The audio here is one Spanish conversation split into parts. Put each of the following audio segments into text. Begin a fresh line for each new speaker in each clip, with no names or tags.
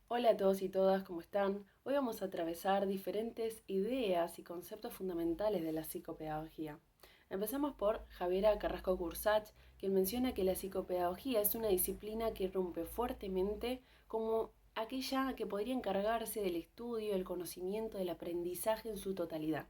Hola a todos y todas, ¿cómo están? Hoy vamos a atravesar diferentes ideas y conceptos fundamentales de la psicopedagogía. Empezamos por Javiera Carrasco Cursach, quien menciona que la psicopedagogía es una disciplina que irrumpe fuertemente como aquella que podría encargarse del estudio, el conocimiento, del aprendizaje en su totalidad.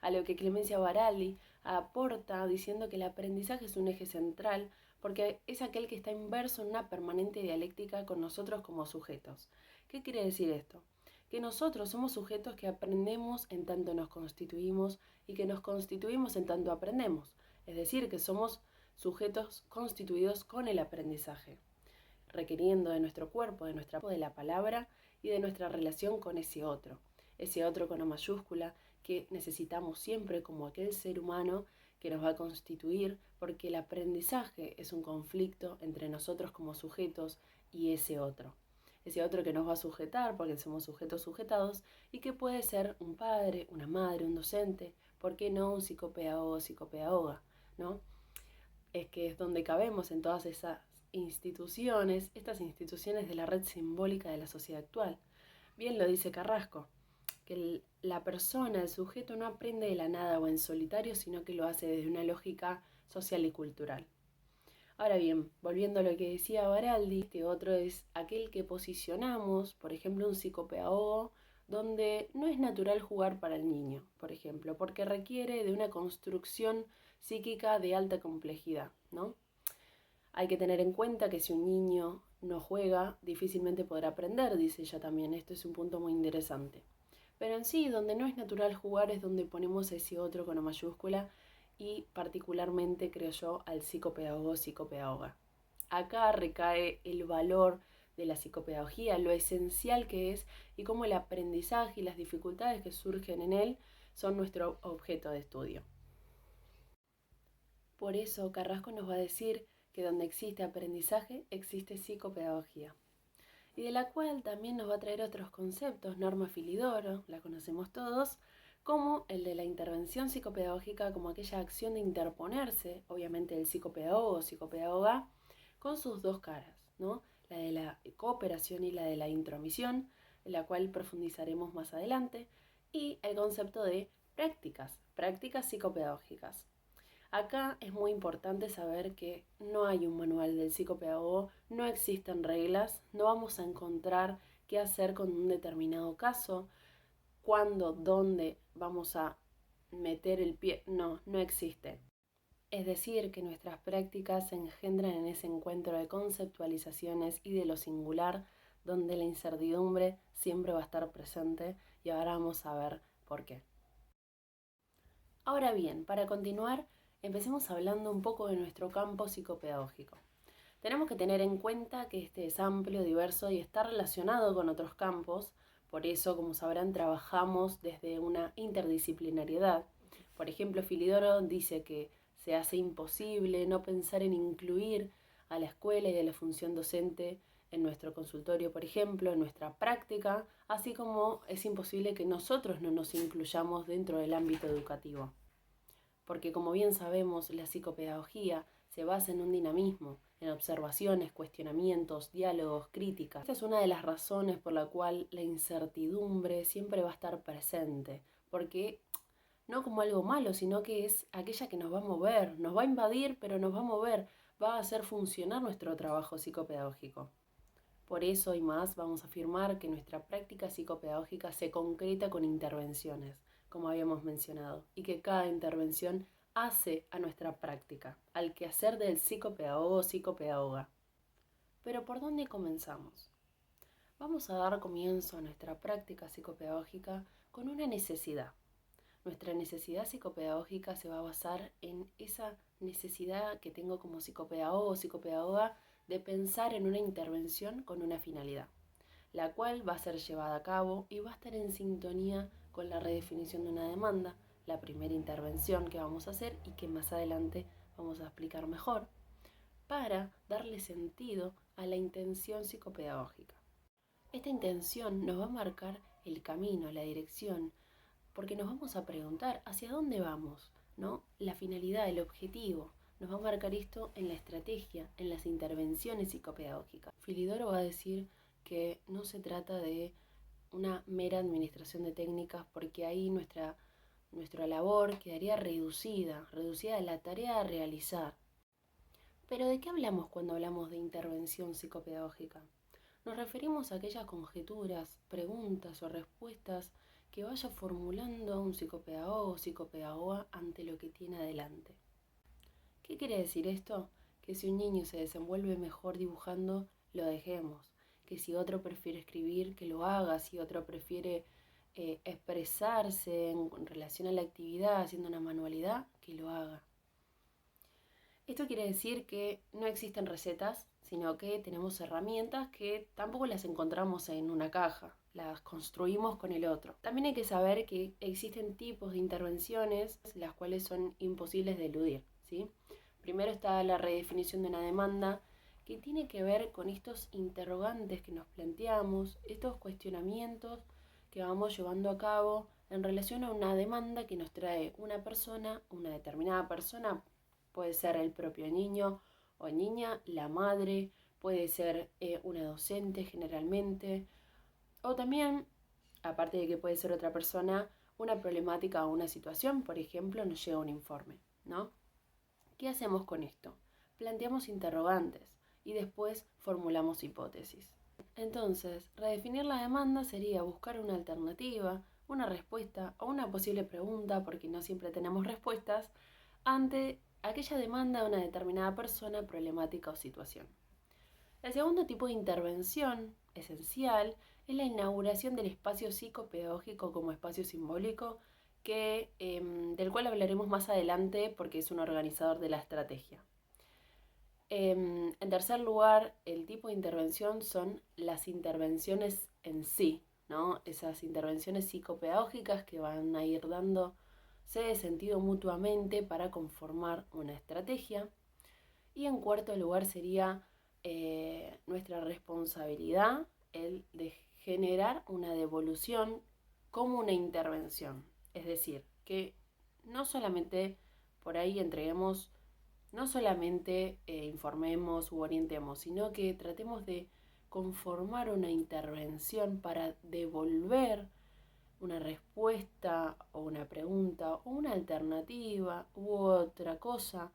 A lo que Clemencia Baraldi aporta diciendo que el aprendizaje es un eje central porque es aquel que está inverso en una permanente dialéctica con nosotros como sujetos. ¿Qué quiere decir esto? Que nosotros somos sujetos que aprendemos en tanto nos constituimos y que nos constituimos en tanto aprendemos. Es decir, que somos sujetos constituidos con el aprendizaje, requiriendo de nuestro cuerpo, de la palabra y de nuestra relación con ese otro con O mayúscula que necesitamos siempre como aquel ser humano que nos va a constituir, porque el aprendizaje es un conflicto entre nosotros como sujetos y ese otro que nos va a sujetar porque somos sujetos sujetados y que puede ser un padre, una madre, un docente, ¿por qué no un psicopedagogo o psicopedagoga? ¿No? Es que es donde cabemos en todas esas instituciones, estas instituciones de la red simbólica de la sociedad actual. Bien lo dice Carrasco, que la persona, el sujeto, no aprende de la nada o en solitario, sino que lo hace desde una lógica social y cultural. Ahora bien, volviendo a lo que decía Baraldi, este otro es aquel que posicionamos, por ejemplo, un psicopedagogo, donde no es natural jugar para el niño, por ejemplo, porque requiere de una construcción psíquica de alta complejidad, ¿no? Hay que tener en cuenta que si un niño no juega, difícilmente podrá aprender, dice ella también. Esto es un punto muy interesante. Pero en sí, donde no es natural jugar es donde ponemos ese otro con O mayúscula y particularmente, creo yo, al psicopedagogo o psicopedagoga. Acá recae el valor de la psicopedagogía, lo esencial que es y cómo el aprendizaje y las dificultades que surgen en él son nuestro objeto de estudio. Por eso Carrasco nos va a decir que donde existe aprendizaje existe psicopedagogía, y de la cual también nos va a traer otros conceptos. Norma Filidoro, la conocemos todos, como el de la intervención psicopedagógica, como aquella acción de interponerse, obviamente el psicopedagogo o psicopedagoga, con sus dos caras, ¿no? La de la cooperación y la de la intromisión, en la cual profundizaremos más adelante, y el concepto de prácticas psicopedagógicas. Acá es muy importante saber que no hay un manual del psicopedagogo, no existen reglas, no vamos a encontrar qué hacer con un determinado caso, cuándo, dónde vamos a meter el pie, no existe. Es decir, que nuestras prácticas se engendran en ese encuentro de conceptualizaciones y de lo singular, donde la incertidumbre siempre va a estar presente, y ahora vamos a ver por qué. Ahora bien, para continuar, empecemos hablando un poco de nuestro campo psicopedagógico. Tenemos que tener en cuenta que este es amplio, diverso y está relacionado con otros campos, por eso, como sabrán, trabajamos desde una interdisciplinariedad. Por ejemplo, Filidoro dice que se hace imposible no pensar en incluir a la escuela y a la función docente en nuestro consultorio, por ejemplo, en nuestra práctica, así como es imposible que nosotros no nos incluyamos dentro del ámbito educativo. Porque como bien sabemos, la psicopedagogía se basa en un dinamismo, en observaciones, cuestionamientos, diálogos, críticas. Esta es una de las razones por la cual la incertidumbre siempre va a estar presente, porque no como algo malo, sino que es aquella que nos va a mover, nos va a invadir, pero nos va a mover, va a hacer funcionar nuestro trabajo psicopedagógico. Por eso y más vamos a afirmar que nuestra práctica psicopedagógica se concreta con intervenciones, como habíamos mencionado, y que cada intervención hace a nuestra práctica, al quehacer del psicopedagogo o psicopedagoga. Pero ¿por dónde comenzamos? Vamos a dar comienzo a nuestra práctica psicopedagógica con una necesidad. Nuestra necesidad psicopedagógica se va a basar en esa necesidad que tengo como psicopedagogo o psicopedagoga de pensar en una intervención con una finalidad, la cual va a ser llevada a cabo y va a estar en sintonía con la redefinición de una demanda, la primera intervención que vamos a hacer y que más adelante vamos a explicar mejor, para darle sentido a la intención psicopedagógica. Esta intención nos va a marcar el camino, la dirección, porque nos vamos a preguntar hacia dónde vamos, ¿no? La finalidad, el objetivo. Nos va a marcar esto en la estrategia, en las intervenciones psicopedagógicas. Filidoro va a decir que no se trata de una mera administración de técnicas, porque ahí nuestra labor quedaría reducida a la tarea a realizar. Pero ¿de qué hablamos cuando hablamos de intervención psicopedagógica? Nos referimos a aquellas conjeturas, preguntas o respuestas que vaya formulando un psicopedagogo o psicopedagoga ante lo que tiene adelante. ¿Qué quiere decir esto? Que si un niño se desenvuelve mejor dibujando, lo dejemos. Que si otro prefiere escribir, que lo haga. Si otro prefiere expresarse en relación a la actividad haciendo una manualidad, que lo haga. Esto quiere decir que no existen recetas, sino que tenemos herramientas que tampoco las encontramos en una caja, las construimos con el otro. También hay que saber que existen tipos de intervenciones las cuales son imposibles de eludir, ¿sí? Primero está la redefinición de una demanda, que tiene que ver con estos interrogantes que nos planteamos, estos cuestionamientos que vamos llevando a cabo en relación a una demanda que nos trae una persona, una determinada persona. Puede ser el propio niño o niña, la madre, puede ser una docente generalmente, o también, aparte de que puede ser otra persona, una problemática o una situación. Por ejemplo, nos llega un informe, ¿no? ¿Qué hacemos con esto? Planteamos interrogantes y después formulamos hipótesis. Entonces, redefinir la demanda sería buscar una alternativa, una respuesta o una posible pregunta, porque no siempre tenemos respuestas, ante aquella demanda de una determinada persona, problemática o situación. El segundo tipo de intervención esencial es la inauguración del espacio psicopedagógico como espacio simbólico, del cual hablaremos más adelante porque es un organizador de la estrategia. En tercer lugar, el tipo de intervención son las intervenciones en sí, ¿no? Esas intervenciones psicopedagógicas que van a ir dándose sentido mutuamente para conformar una estrategia. Y en cuarto lugar sería nuestra responsabilidad, el de generar una devolución como una intervención. Es decir, que no solamente por ahí entreguemos, no solamente informemos u orientemos, sino que tratemos de conformar una intervención para devolver una respuesta o una pregunta o una alternativa u otra cosa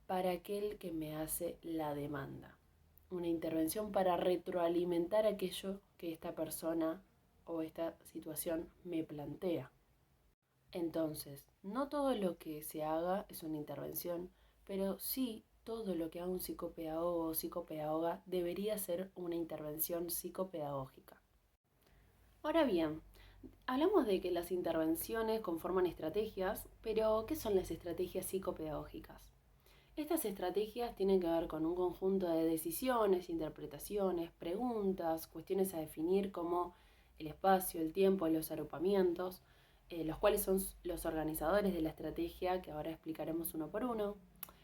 para aquel que me hace la demanda. Una intervención para retroalimentar aquello que esta persona o esta situación me plantea. Entonces, no todo lo que se haga es una intervención, pero sí todo lo que haga un psicopedagogo o psicopedagoga debería ser una intervención psicopedagógica. Ahora bien, hablamos de que las intervenciones conforman estrategias, pero ¿qué son las estrategias psicopedagógicas? Estas estrategias tienen que ver con un conjunto de decisiones, interpretaciones, preguntas, cuestiones a definir como el espacio, el tiempo, los agrupamientos, los cuales son los organizadores de la estrategia, que ahora explicaremos uno por uno,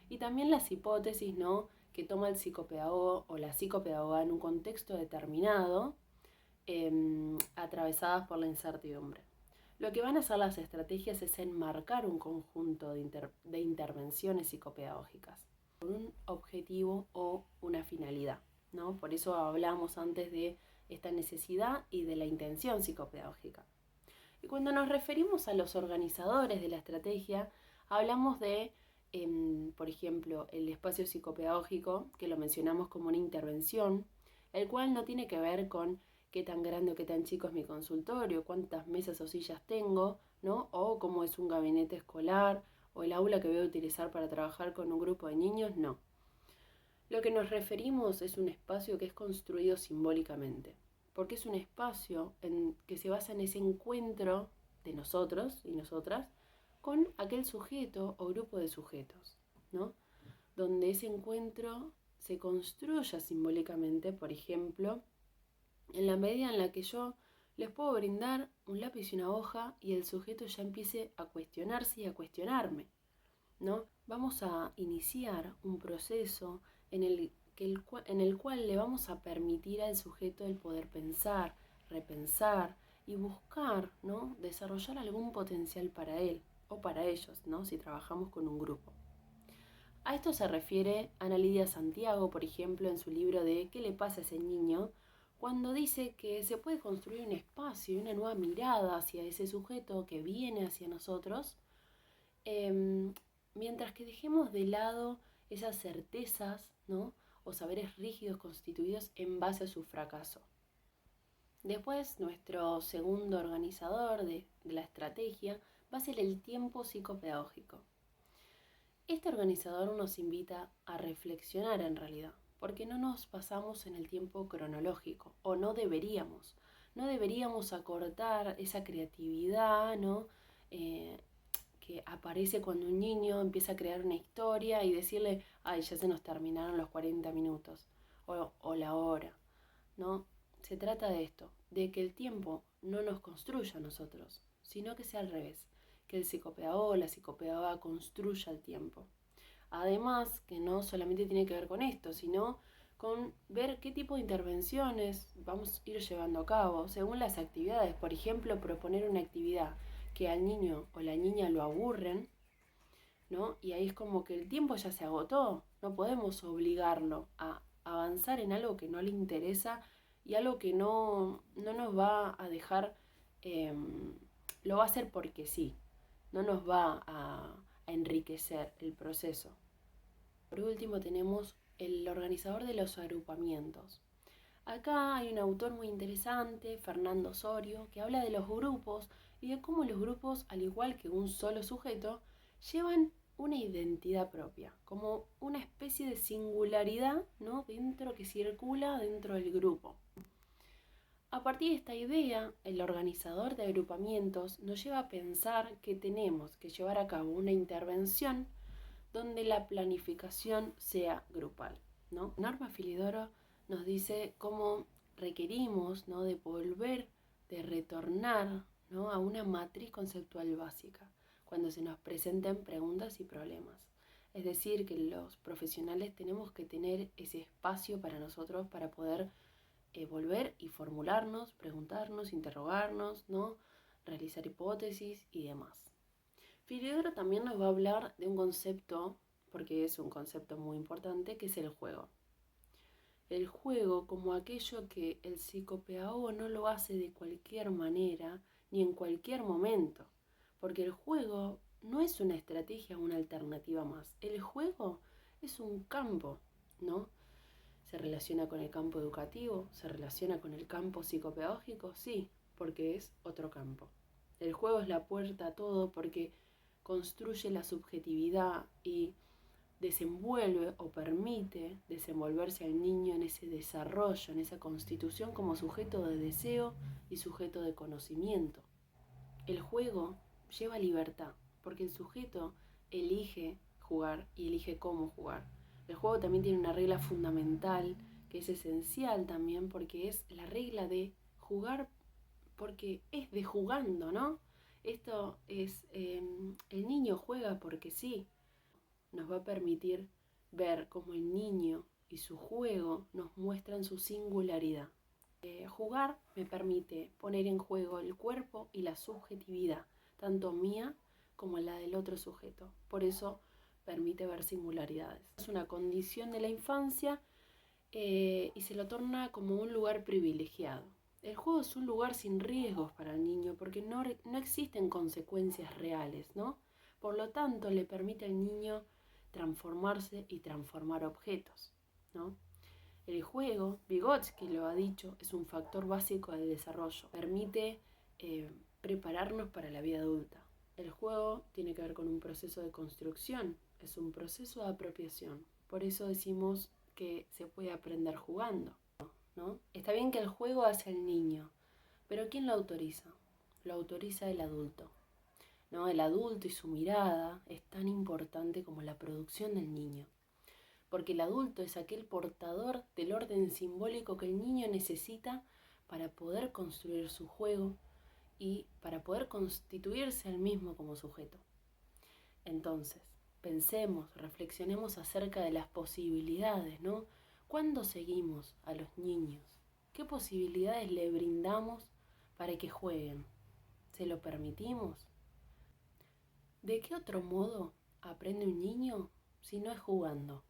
y también las hipótesis, ¿no?, que toma el psicopedagogo o la psicopedagoga en un contexto determinado, atravesadas por la incertidumbre. Lo que van a hacer las estrategias es enmarcar un conjunto de intervenciones psicopedagógicas con un objetivo o una finalidad, ¿no? Por eso hablamos antes de esta necesidad y de la intención psicopedagógica. Y cuando nos referimos a los organizadores de la estrategia, hablamos de, por ejemplo, el espacio psicopedagógico, que lo mencionamos como una intervención, el cual no tiene que ver con qué tan grande o qué tan chico es mi consultorio, cuántas mesas o sillas tengo, ¿no? O cómo es un gabinete escolar, o el aula que voy a utilizar para trabajar con un grupo de niños, no. Lo que nos referimos es un espacio que es construido simbólicamente, porque es un espacio que se basa en ese encuentro de nosotros y nosotras con aquel sujeto o grupo de sujetos, ¿no? Donde ese encuentro se construya simbólicamente, por ejemplo, en la medida en la que yo les puedo brindar un lápiz y una hoja y el sujeto ya empiece a cuestionarse y a cuestionarme, ¿no? Vamos a iniciar un proceso en el cual le vamos a permitir al sujeto el poder pensar, repensar y buscar, ¿no?, desarrollar algún potencial para él o para ellos, ¿no?, si trabajamos con un grupo. A esto se refiere Ana Lidia Santiago, por ejemplo, en su libro de ¿Qué le pasa a ese niño?, cuando dice que se puede construir un espacio y una nueva mirada hacia ese sujeto que viene hacia nosotros, mientras que dejemos de lado esas certezas, ¿no? O saberes rígidos constituidos en base a su fracaso. Después, nuestro segundo organizador de la estrategia va a ser el tiempo psicopedagógico. Este organizador nos invita a reflexionar en realidad, porque no nos pasamos en el tiempo cronológico, o no deberíamos. No deberíamos acortar esa creatividad, ¿no? Que aparece cuando un niño empieza a crear una historia y decirle, ay, ya se nos terminaron los 40 minutos, o la hora, ¿no? Se trata de esto, de que el tiempo no nos construya a nosotros, sino que sea al revés, que el psicopedagogo o la psicopedagoga construya el tiempo. Además, que no solamente tiene que ver con esto, sino con ver qué tipo de intervenciones vamos a ir llevando a cabo según las actividades. Por ejemplo, proponer una actividad que al niño o la niña lo aburren, ¿no? Y ahí es como que el tiempo ya se agotó, no podemos obligarlo a avanzar en algo que no le interesa y algo que no nos va a dejar, lo va a hacer porque sí, no nos va a enriquecer el proceso. Por último tenemos el organizador de los agrupamientos. Acá hay un autor muy interesante, Fernando Osorio, que habla de los grupos y de cómo los grupos, al igual que un solo sujeto, llevan una identidad propia, como una especie de singularidad, ¿no? Que circula dentro del grupo. A partir de esta idea, el organizador de agrupamientos nos lleva a pensar que tenemos que llevar a cabo una intervención donde la planificación sea grupal, ¿no? Norma Filidoro nos dice cómo requerimos, ¿no?, de volver, de retornar, ¿no?, a una matriz conceptual básica cuando se nos presenten preguntas y problemas. Es decir, que los profesionales tenemos que tener ese espacio para nosotros para poder volver y formularnos, preguntarnos, interrogarnos, ¿no?, realizar hipótesis y demás. Filidoro también nos va a hablar de un concepto, porque es un concepto muy importante, que es el juego. El juego como aquello que el psicopedagogo no lo hace de cualquier manera ni en cualquier momento, porque el juego no es una estrategia o una alternativa más. El juego es un campo, ¿no? ¿Se relaciona con el campo educativo? ¿Se relaciona con el campo psicopedagógico? Sí, porque es otro campo. El juego es la puerta a todo porque construye la subjetividad y desenvuelve o permite desenvolverse al niño en ese desarrollo, en esa constitución como sujeto de deseo y sujeto de conocimiento. El juego lleva libertad, porque el sujeto elige jugar y elige cómo jugar. El juego también tiene una regla fundamental que es esencial también porque es la regla de jugar porque es de jugando, ¿no? Esto es, el niño juega porque sí. Nos va a permitir ver cómo el niño y su juego nos muestran su singularidad. Jugar me permite poner en juego el cuerpo y la subjetividad, tanto mía como la del otro sujeto. Por eso permite ver singularidades. Es una condición de la infancia y se lo torna como un lugar privilegiado. El juego es un lugar sin riesgos para el niño porque no existen consecuencias reales, ¿no? Por lo tanto, le permite al niño transformarse y transformar objetos, ¿no? El juego, Vygotsky lo ha dicho, es un factor básico del desarrollo. Permite prepararnos para la vida adulta. El juego tiene que ver con un proceso de construcción, es un proceso de apropiación. Por eso decimos que se puede aprender jugando, ¿no? Está bien que el juego hace al niño, pero ¿quién lo autoriza? Lo autoriza el adulto, ¿no? El adulto y su mirada es tan importante como la producción del niño, porque el adulto es aquel portador del orden simbólico que el niño necesita para poder construir su juego y para poder constituirse él mismo como sujeto. Entonces, pensemos, reflexionemos acerca de las posibilidades, ¿no? ¿Cuándo seguimos a los niños? ¿Qué posibilidades le brindamos para que jueguen? ¿Se lo permitimos? ¿De qué otro modo aprende un niño si no es jugando?